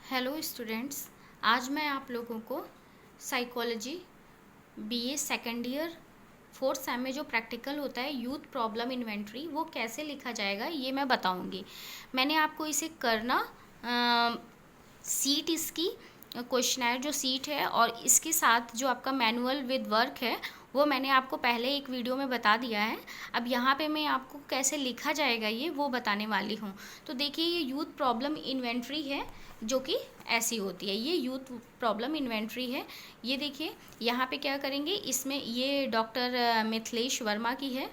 Hello students, आज मैं आप लोगों को psychology BA second year fourth same में जो प्रैक्टिकल होता है यूथ प्रॉब्लम इन्वेंट्री वो कैसे लिखा जाएगा ये मैं बताऊंगी। मैंने आपको इसे करना सीट इसकी क्वेश्चनर जो सीट है और इसके साथ जो आपका मैनुअल विद वर्क है वो मैंने आपको पहले एक वीडियो में बता दिया है। अब यहाँ पे मैं आपको कैसे लिखा जाएगा ये वो बताने वाली हूँ। तो देखिए, ये यूथ प्रॉब्लम इन्वेंट्री है जो कि ऐसी होती है। ये यूथ प्रॉब्लम इन्वेंट्री है। ये देखिए, यहाँ पे क्या करेंगे, इसमें ये डॉक्टर मिथिलेश वर्मा की है।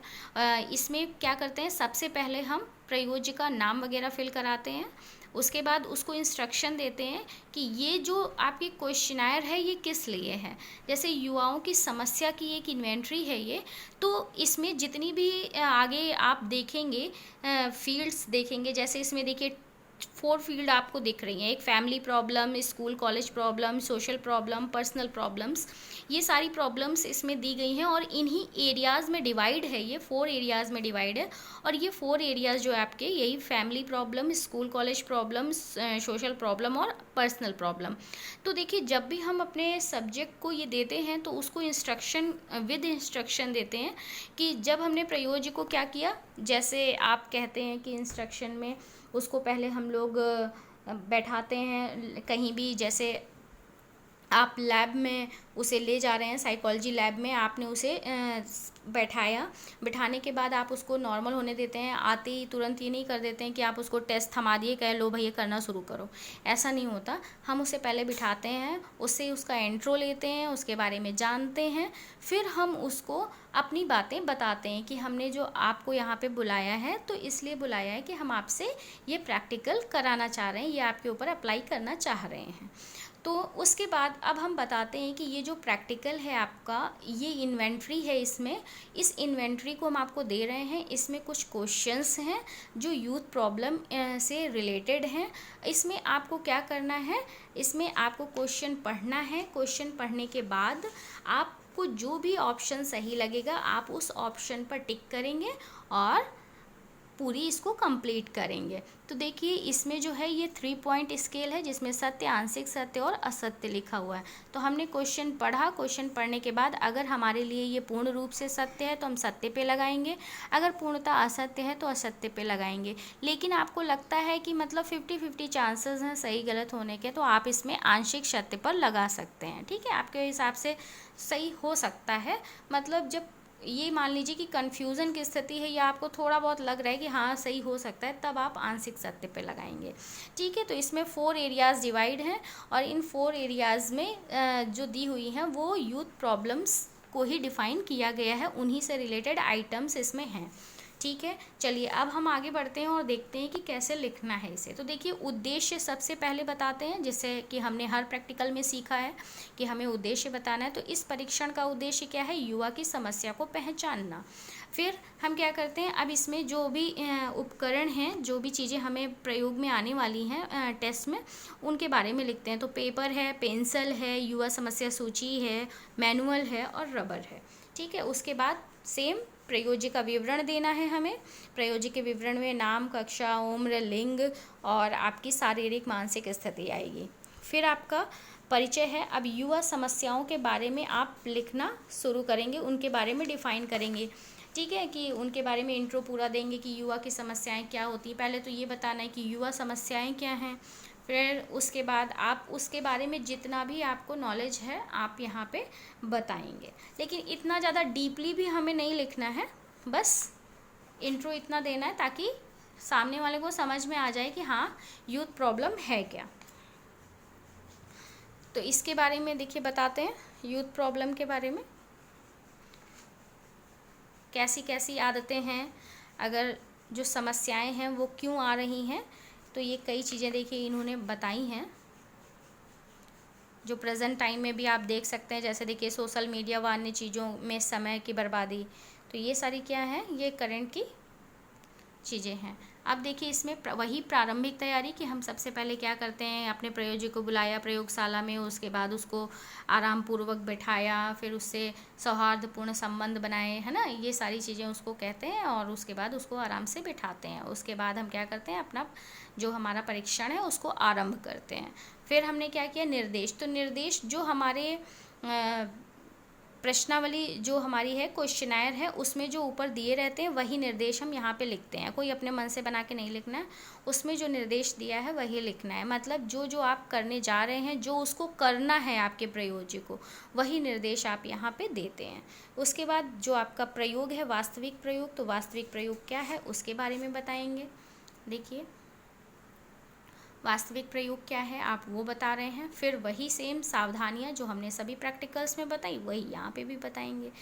इसमें क्या करते हैं, सबसे पहले हम प्रयोज्य का नाम वगैरह फिल कराते हैं। उसके बाद उसको इंस्ट्रक्शन देते हैं कि ये जो आपकी क्वेश्चनायर है ये किस लिए है। जैसे युवाओं की समस्या की एक इन्वेंट्री है ये, तो इसमें जितनी भी आगे आप देखेंगे फील्ड्स देखेंगे, जैसे इसमें देखिए 4 फील्ड आपको दिख रही हैं। एक family problem, school college problem, social problem, personal problems. ये सारी प्रॉब्लम्स इसमें दी गई हैं और इन्हीं एरियाज़ में डिवाइड है। ये 4 एरियाज़ में डिवाइड है और ये 4 एरियाज़ जो आपके यही family problem, school college problem, social problem और पर्सनल प्रॉब्लम। तो देखिए, जब भी हम अपने सब्जेक्ट को ये देते हैं तो उसको इंस्ट्रक्शन विद इंस्ट्रक्शन देते हैं कि जब हमने प्रयोज्य को क्या किया, जैसे आप कहते हैं कि इंस्ट्रक्शन में उसको पहले हम लोग बैठाते हैं कहीं भी, जैसे आप लैब में उसे ले जा रहे हैं, साइकोलॉजी लैब में आपने उसे बैठाया। बिठाने के बाद आप उसको नॉर्मल होने देते हैं। आते ही तुरंत ये नहीं कर देते हैं कि आप उसको टेस्ट थमा दिए, कह लो भैया करना शुरू करो, ऐसा नहीं होता। हम उसे पहले बिठाते हैं, उससे उसका इंट्रो लेते हैं, उसके बारे में जानते हैं, फिर हम उसको अपनी बातें बताते हैं कि हमने जो आपको यहाँ पे बुलाया है तो इसलिए बुलाया है कि हम आपसे ये प्रैक्टिकल कराना चाह रहे हैं, ये आपके ऊपर अप्लाई करना चाह रहे हैं। तो उसके बाद अब हम बताते हैं कि ये जो प्रैक्टिकल है आपका, ये इन्वेंट्री है। इसमें इस इन्वेंट्री को हम आपको दे रहे हैं। इसमें कुछ क्वेश्चंस हैं जो यूथ प्रॉब्लम से रिलेटेड हैं। इसमें आपको क्या करना है, इसमें आपको क्वेश्चन पढ़ना है। क्वेश्चन पढ़ने के बाद आपको जो भी ऑप्शन सही लगेगा आप उस ऑप्शन पर टिक करेंगे और पूरी इसको कंप्लीट करेंगे। तो देखिए, इसमें जो है ये 3 पॉइंट स्केल है जिसमें सत्य, आंशिक सत्य और असत्य लिखा हुआ है। तो हमने क्वेश्चन पढ़ा, क्वेश्चन पढ़ने के बाद अगर हमारे लिए ये पूर्ण रूप से सत्य है तो हम सत्य पे लगाएंगे, अगर पूर्णतः असत्य है तो असत्य पे लगाएंगे। लेकिन आपको लगता है कि मतलब 50-50 चांसेस हैं सही गलत होने के, तो आप इसमें आंशिक सत्य पर लगा सकते हैं। ठीक है, आपके हिसाब से सही हो सकता है। मतलब जब ये मान लीजिए कि कन्फ्यूज़न की स्थिति है या आपको थोड़ा बहुत लग रहा है कि हाँ सही हो सकता है, तब आप आंशिक सत्य पे लगाएंगे। ठीक है, तो इसमें 4 एरियाज़ डिवाइड हैं और इन 4 एरियाज़ में जो दी हुई हैं वो यूथ प्रॉब्लम्स को ही डिफ़ाइन किया गया है, उन्हीं से रिलेटेड आइटम्स इसमें हैं। ठीक है, चलिए अब हम आगे बढ़ते हैं और देखते हैं कि कैसे लिखना है इसे। तो देखिए, उद्देश्य सबसे पहले बताते हैं, जिससे कि हमने हर प्रैक्टिकल में सीखा है कि हमें उद्देश्य बताना है। तो इस परीक्षण का उद्देश्य क्या है, युवा की समस्या को पहचानना। फिर हम क्या करते हैं, अब इसमें जो भी उपकरण हैं, जो भी चीज़ें हमें प्रयोग में आने वाली हैं टेस्ट में, उनके बारे में लिखते हैं। तो पेपर है, पेंसिल है, युवा समस्या सूची है, मैनुअल है और रबर है। ठीक है, उसके बाद सेम प्रयोज्य का विवरण देना है हमें। प्रयोज्य के विवरण में नाम, कक्षा, उम्र, लिंग और आपकी शारीरिक मानसिक स्थिति आएगी। फिर आपका परिचय है। अब युवा समस्याओं के बारे में आप लिखना शुरू करेंगे, उनके बारे में डिफ़ाइन करेंगे। ठीक है, कि उनके बारे में इंट्रो पूरा देंगे कि युवा की समस्याएं क्या होती हैं। पहले तो ये बताना है कि युवा समस्याएं क्या हैं, फिर उसके बाद आप उसके बारे में जितना भी आपको नॉलेज है आप यहाँ पे बताएंगे। लेकिन इतना ज़्यादा डीपली भी हमें नहीं लिखना है, बस इंट्रो इतना देना है ताकि सामने वाले को समझ में आ जाए कि हाँ यूथ प्रॉब्लम है क्या। तो इसके बारे में देखिए बताते हैं, यूथ प्रॉब्लम के बारे में कैसी कैसी आदतें हैं, अगर जो समस्याएं हैं वो क्यों आ रही हैं। तो ये कई चीज़ें देखिए इन्होंने बताई हैं जो प्रेजेंट टाइम में भी आप देख सकते हैं। जैसे देखिए, सोशल मीडिया व अन्य चीज़ों में समय की बर्बादी, तो ये सारी क्या है, ये करंट की चीज़ें हैं। अब देखिए, इसमें वही प्रारंभिक तैयारी कि हम सबसे पहले क्या करते हैं, अपने प्रयोज्य को बुलाया प्रयोगशाला में, उसके बाद उसको आराम पूर्वक बैठाया, फिर उससे सौहार्दपूर्ण संबंध बनाए, है ना, ये सारी चीज़ें उसको कहते हैं। और उसके बाद उसको आराम से बिठाते हैं। उसके बाद हम क्या करते हैं, अपना जो हमारा परीक्षण है उसको आरंभ करते हैं। फिर हमने क्या किया, निर्देश। तो निर्देश जो हमारे प्रश्नावली जो हमारी है, क्वेश्चनायर है, उसमें जो ऊपर दिए रहते हैं वही निर्देश हम यहाँ पे लिखते हैं। कोई अपने मन से बना के नहीं लिखना है, उसमें जो निर्देश दिया है वही लिखना है। मतलब जो जो आप करने जा रहे हैं, जो उसको करना है आपके प्रयोज्य को, वही निर्देश आप यहाँ पे देते हैं। उसके बाद जो आपका प्रयोग है, वास्तविक प्रयोग, तो वास्तविक प्रयोग क्या है उसके बारे में बताएंगे। देखिए वास्तविक प्रयोग क्या है आप वो बता रहे हैं। फिर वही सेम सावधानियां जो हमने सभी प्रैक्टिकल्स में बताई वही यहाँ पे भी बताएंगे।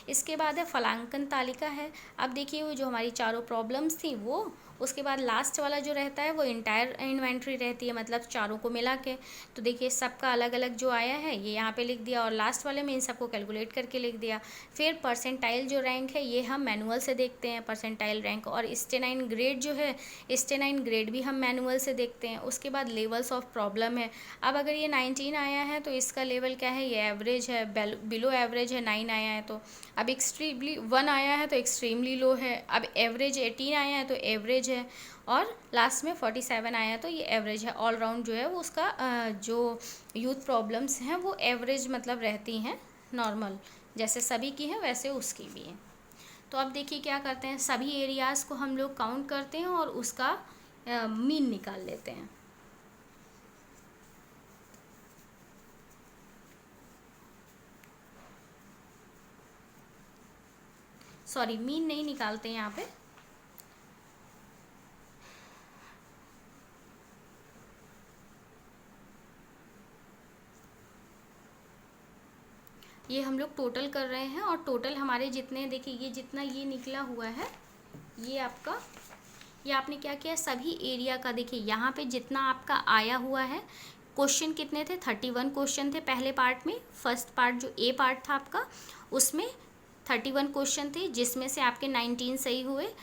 इसके बाद है फलांकन तालिका है। अब देखिए वो जो हमारी चारों प्रॉब्लम्स थी वो, उसके बाद लास्ट वाला जो रहता है वो इंटायर इन्वेंट्री रहती है, मतलब चारों को मिला के। तो देखिए सबका अलग अलग जो आया है ये यहाँ पे लिख दिया और लास्ट वाले में इन सबको कैलकुलेट करके लिख दिया। फिर परसेंटाइल जो रैंक है ये हम मैनुअल से देखते हैं, परसेंटाइल रैंक। और स्टेनाइन ग्रेड जो है, स्टेनाइन ग्रेड भी हम मैनुअल से देखते हैं। उसके बाद लेवल्स ऑफ प्रॉब्लम है। अब अगर ये 19 आया है तो इसका लेवल क्या है, ये एवरेज है, बिलो एवरेज है। 9 आया है तो अब एक्सट्रीमली 1 आया है तो एक्सट्रीमली लो है। अब एवरेज 18 आया है तो एवरेज है। और लास्ट में 47 आया तो ये एवरेज है। ऑल राउंड जो है वो उसका जो यूथ प्रॉब्लम्स हैं वो एवरेज मतलब रहती हैं, नॉर्मल जैसे सभी की है वैसे उसकी भी है। तो अब देखिए क्या करते हैं, सभी एरियाज़ को हम लोग काउंट करते हैं और उसका मीन निकाल लेते हैं। सॉरी, मीन नहीं निकालते हैं यहाँ पे, ये हम लोग टोटल कर रहे हैं। और टोटल हमारे जितने, देखिए ये जितना ये निकला हुआ है ये आपका, ये आपने क्या किया, सभी एरिया का देखिए यहाँ पे जितना आपका आया हुआ है। क्वेश्चन कितने थे, 31 क्वेश्चन थे पहले पार्ट में। फर्स्ट पार्ट जो ए पार्ट था आपका उसमें 31 क्वेश्चन थे, जिसमें से आपके 19 सही हुए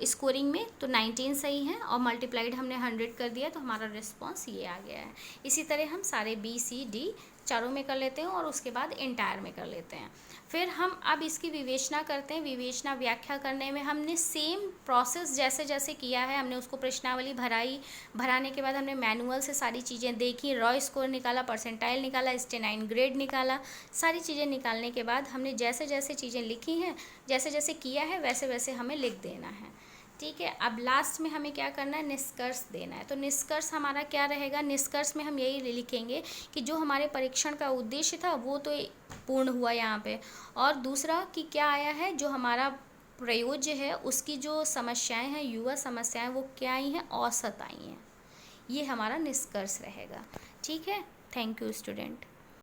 स्कोरिंग में, तो 19 सही हैं और मल्टीप्लाइड हमने 100 कर दिया तो हमारा रिस्पॉन्स ये आ गया है। इसी तरह हम सारे बी सी डी चारों में कर लेते हैं और उसके बाद एंटायर में कर लेते हैं। फिर हम अब इसकी विवेचना करते हैं। विवेचना व्याख्या करने में हमने सेम प्रोसेस जैसे जैसे किया है, हमने उसको प्रश्नावली भराई, भराने के बाद हमने मैनुअल से सारी चीज़ें देखी, रॉ स्कोर निकाला, परसेंटाइल निकाला, स्टेनाइन ग्रेड निकाला। सारी चीज़ें निकालने के बाद हमने जैसे जैसे चीज़ें लिखी हैं, जैसे जैसे किया है वैसे वैसे हमें लिख देना है। ठीक है, अब लास्ट में हमें क्या करना है, निष्कर्ष देना है। तो निष्कर्ष हमारा क्या रहेगा, निष्कर्ष में हम यही लिखेंगे कि जो हमारे परीक्षण का उद्देश्य था वो तो पूर्ण हुआ यहाँ पे, और दूसरा कि क्या आया है, जो हमारा प्रयोज्य है उसकी जो समस्याएं हैं, युवा समस्याएं, वो क्या आई हैं, औसत आई हैं। ये हमारा निष्कर्ष रहेगा। ठीक है, थैंक यू स्टूडेंट।